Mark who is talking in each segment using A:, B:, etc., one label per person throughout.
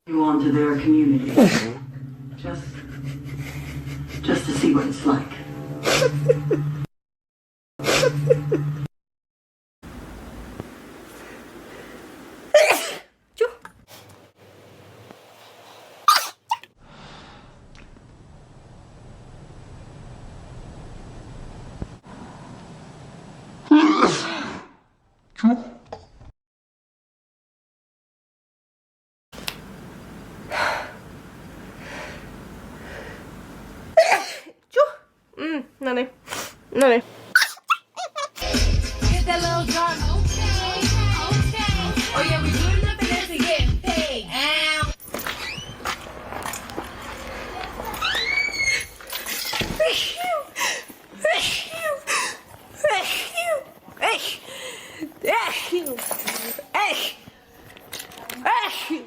A: You onto their community. Just to see what it's like.
B: Noniin. Noniin.
C: Hit that little drop. Okay. Oh yeah, we doing nothing else to get paid. Ow.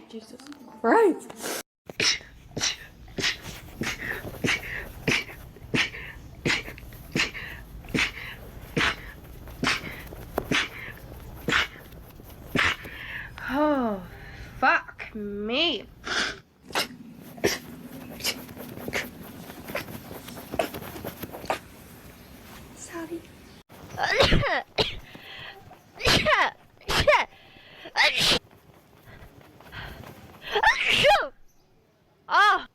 B: Jesus. Right. Oh, fuck me. Sorry. Oh.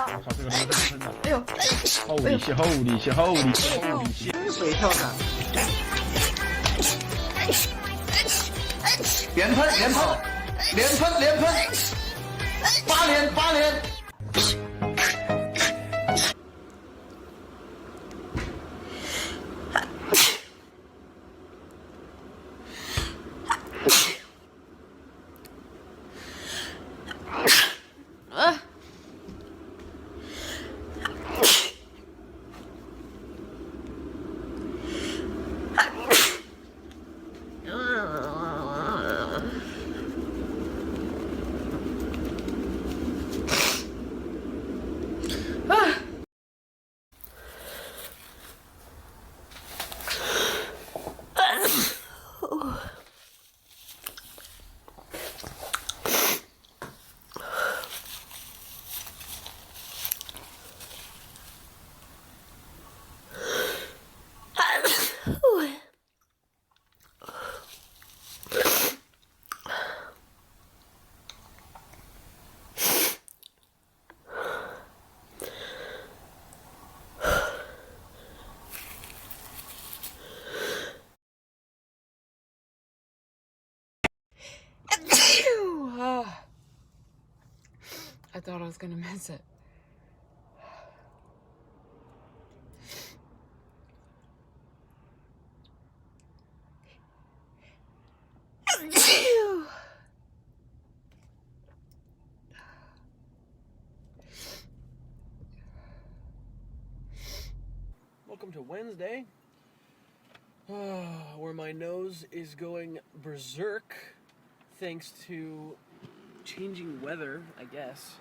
D: 操，这个他妈真的！哎呦！Holy shit！Holy shit！Holy shit！Holy shit！
A: 水跳伞。
E: 连喷，连喷，连喷，连喷，8连，8连。
B: I thought I was gonna miss it.
D: Welcome to Wednesday, where my nose is going berserk thanks to changing weather, I guess.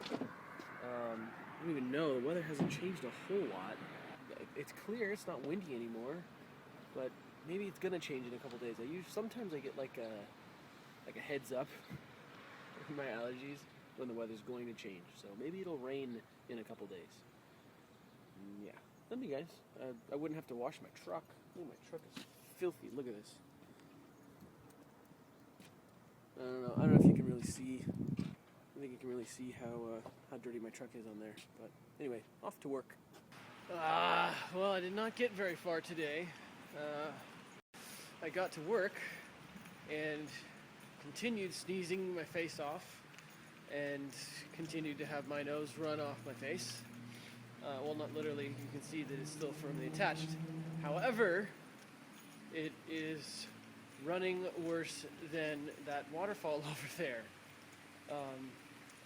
D: I don't even know. The weather hasn't changed a whole lot. It's clear. It's not windy anymore, but maybe it's gonna change in a couple days. Sometimes I get like a heads up for my allergies when the weather's going to change. So maybe it'll rain in a couple days. Yeah. Love you guys. I wouldn't have to wash my truck. Ooh, my truck is filthy. Look at this. I don't know if you can really see. I think you can really see how dirty my truck is on there. But anyway, off to work. Well, I did not get very far today. I got to work and continued sneezing my face off and continued to have my nose run off my face. Well, not literally. You can see that it's still firmly attached. However, it is running worse than that waterfall over there.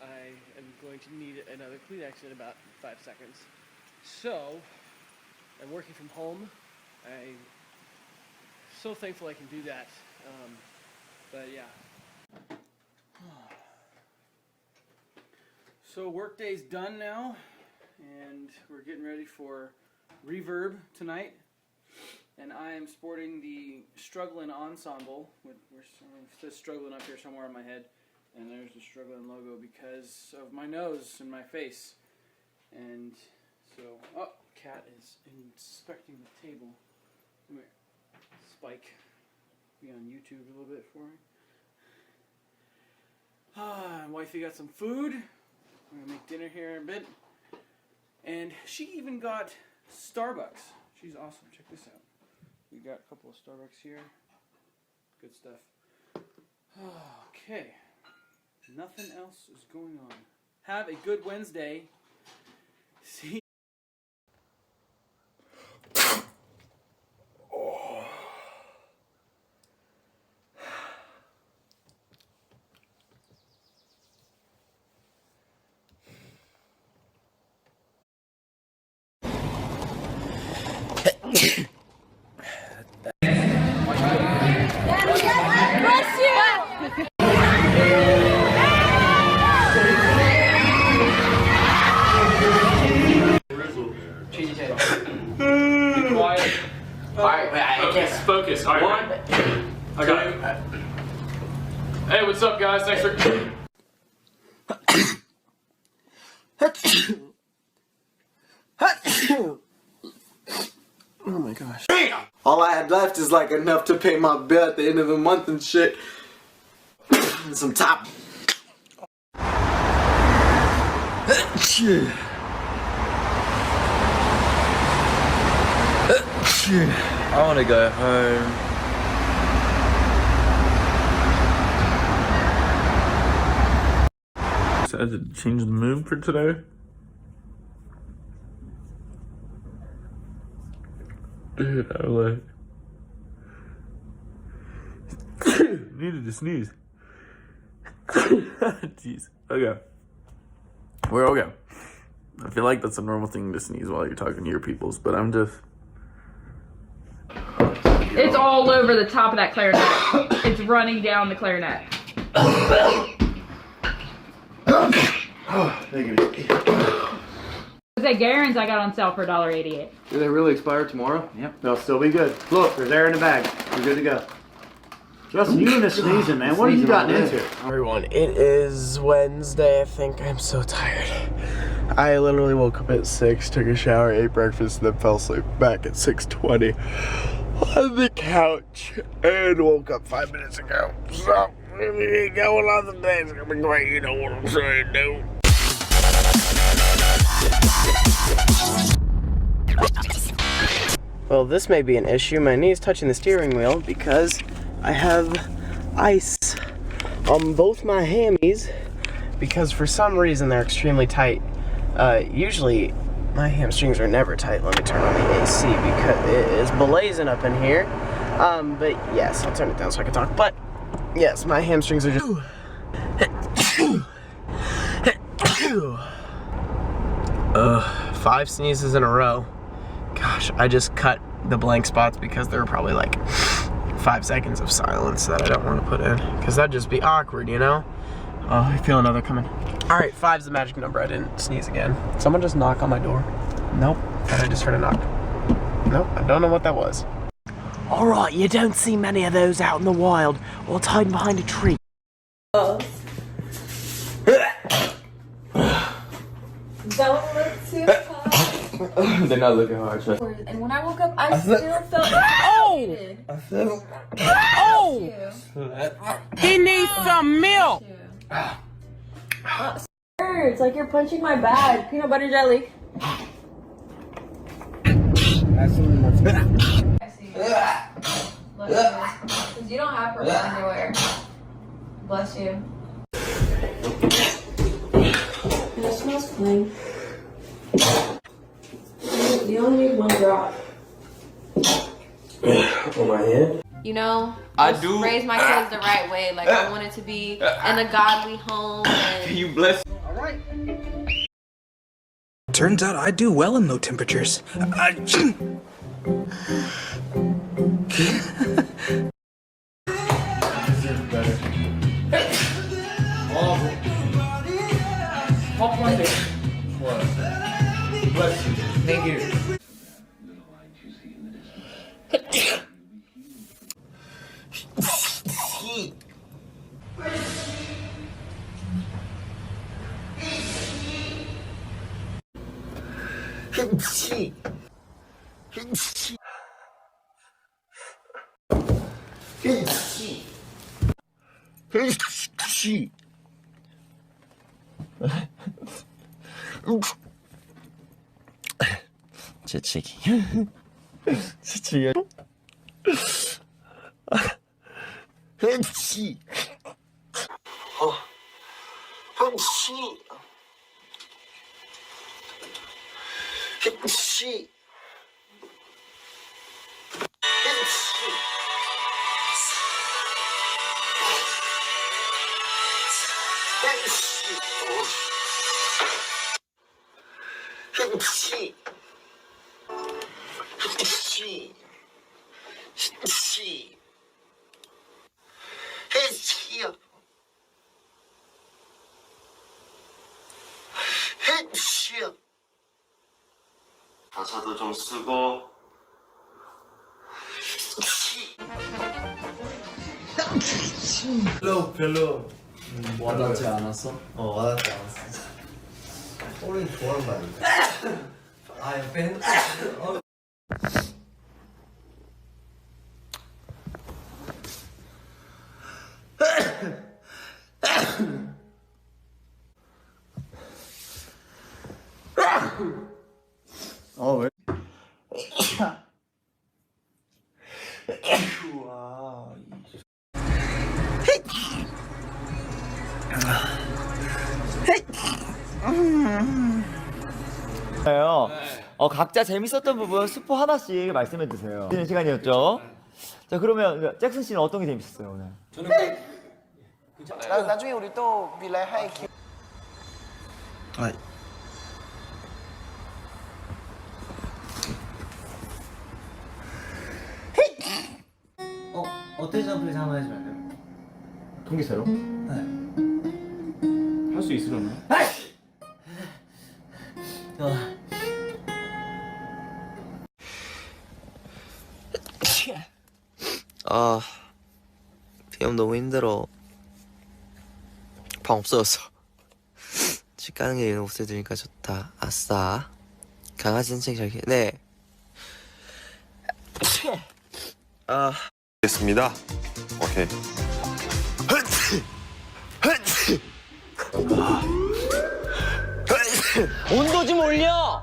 D: I am going to need another Kleenex in about 5 seconds. So, I'm working from home. I'm so thankful I can do that. But yeah. So workday's done now, and we're getting ready for Reverb tonight. And I am sporting the Struggling Ensemble. It says Struggling up here somewhere on my head, and there's the Struggling logo because of my nose and my face. And so, oh, Cat is inspecting the table. Come here, Spike. Be on YouTube a little bit for me. Wifey got some food. We're gonna make dinner here in a bit. And she even got Starbucks. She's awesome. Check this out. We got a couple of Starbucks here. Good stuff. Okay. Nothing else is going on. Have a good Wednesday. See.
F: Focus. All right. I got it. Hey, what's up, guys? Thanks for.
E: Oh my gosh. All I had left is like enough to pay my bill at the end of the month and shit. And some top.
G: I want to go home. Decided to change the mood for today. Dude, I like needed to sneeze. Jeez. Okay. We're okay. I feel like that's a normal thing to sneeze while you're talking to your peoples, but I'm just.
H: It's all over the top of that clarinet. It's running down the clarinet. That Garen's I got on sale for $1.88.
D: Do they really expire tomorrow?
I: Yep, they'll still be good. Look, there's air in the bag. You're good to go. Justin, you and the sneezing, man. What have you gotten into?
J: Everyone, it is Wednesday, I think. I'm so tired. I literally woke up at 6, took a shower, ate breakfast, then fell asleep back at 6:20 on the couch and woke up 5 minutes ago. So, going on the day is gonna be great, you know what I'm saying, dude. Well, this may be an issue. My knee is touching the steering wheel because I have ice on both my hammies because for some reason they're extremely tight. Usually my hamstrings are never tight. Let me turn on the AC because it is blazing up in here. But yes, I'll turn it down so I can talk. But yes, my hamstrings are just 5 sneezes in a row. Gosh, I just cut the blank spots because there were probably like 5 seconds of silence that I don't want to put in because that'd just be awkward, you know? Oh, I feel another coming. All right, 5's the magic number. I didn't sneeze again. Someone just knock on my door. Nope, thought I just heard a knock. Nope, I don't know what that was. All right, you don't see many of those out in the wild or tied behind a tree.
C: Don't look too hard.
G: They're not looking hard, so.
C: And when I woke up, I still felt excited.
H: Oh! He needs some milk!
C: It's like you're punching my bag. Peanut butter jelly. I see you. Look, because you don't have purple underwear. Bless you. It smells clean. You only need 1 drop.
J: On my head?
C: You know,
G: I do
C: raise my kids the right way. Like I want it to be in a godly home. And
G: You bless.
I: Alright.
K: Turns out I do well in low temperatures.
F: Top one day.
E: Bless you.
F: Thank you.
J: 재채기. 재채기. hen치. hen치. hen치. hen치. hen치. hen치. 헨치요. 헨치요. 가사도 좀 쓰고.
E: 별로
J: 와닿지 않았어?
E: 와닿지 않았어. 소리 좋아하는 말인데. 아 옆에
I: 왜? 각자 재밌었던 부분 스포 하나씩 말씀해 주세요. 쉬는 시간이었죠? 자, 그러면 잭슨 씨는 어떤 게 재밌었어요, 오늘?
J: 저는 나중에 우리 또 빌라이 하이 키.
E: 어떻게 점프를 한번 해주면 돼요?
I: 통기세로?
F: 할 수 있으려나?
J: 아, 비염 너무 힘들어. 방 없어졌어. 집 가는 게 이런 옷을 들으니까 좋다. 아싸. 강아지 산책 잘. 네. 아.
L: 됐습니다. 오케이.
J: 온도 좀 올려.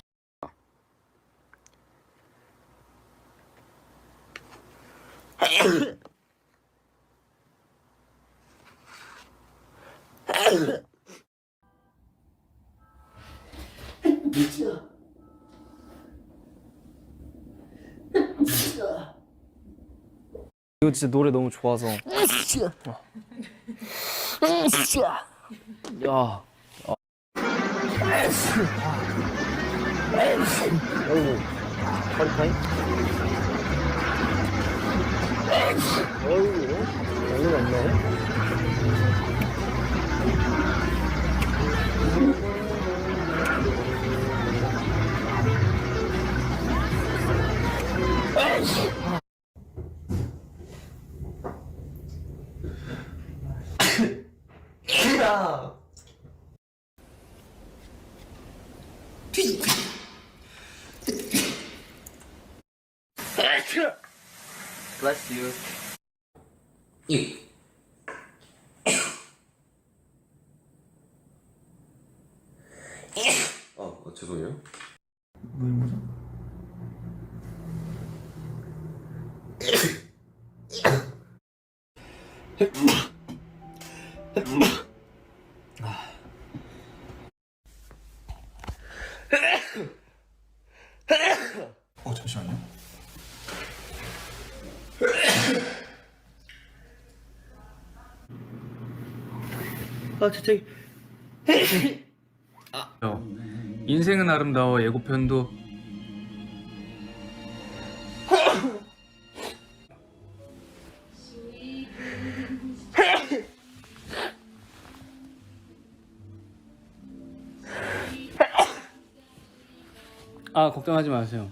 F: 이거 진짜 노래 너무 좋아서. 야.
J: 허리카인? 어이구, 별로 없네. Bless you.
L: 죄송해요.
E: 잠시만요.
J: 재채기.
F: 인생은 아름다워 예고편도
M: 아 걱정하지 마세요.